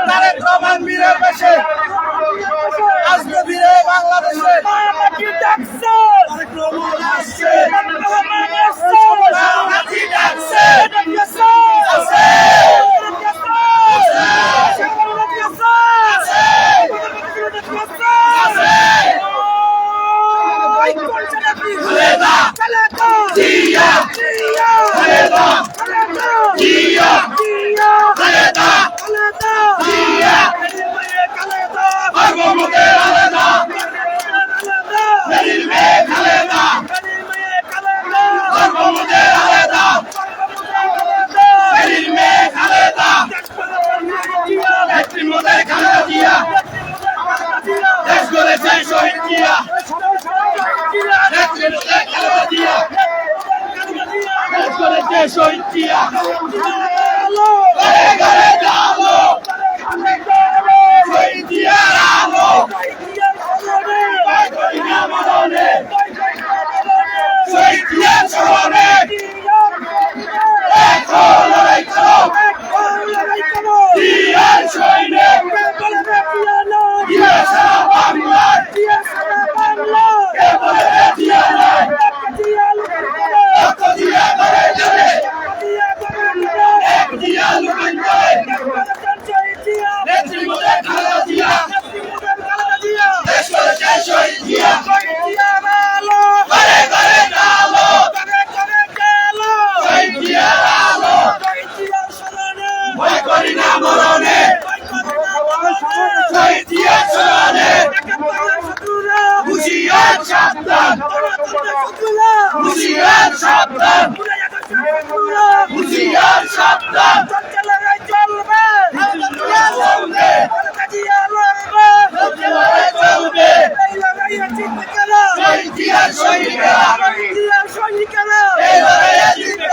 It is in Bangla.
তারেক রহমান বীরের বেশে আজকে বীরে বাংলাদেশে মাটি ডাকছে তারেক রহমান আসছে মাটি ডাকছে শহীদ জিয়া শহীদ জিয়ার আলো শহীদ জিয়ার স্মরণে লড়াই করো জিয়ার সৈনিক জিয়া সারা বাংলায় কে বলে জিয়া নাই জিয়া করে যাবে জিয়া লুকাই করে নেত্রী মোদের খালেদা জিয়া দেশ করেছে শহীদ জিয়া ঘরে ঘরে আলো শহীদ জিয়ার আলো ভয় করি না মরণে শহীদ জিয়ার স্মরণে হুঁশিয়ার সাবধান হুঁশিয়ার সাবধান হুঁশিয়ার সাবধান চলবে শহীদ জিয়ার সৈনিকেরা এই লড়াইয়ে জিতবে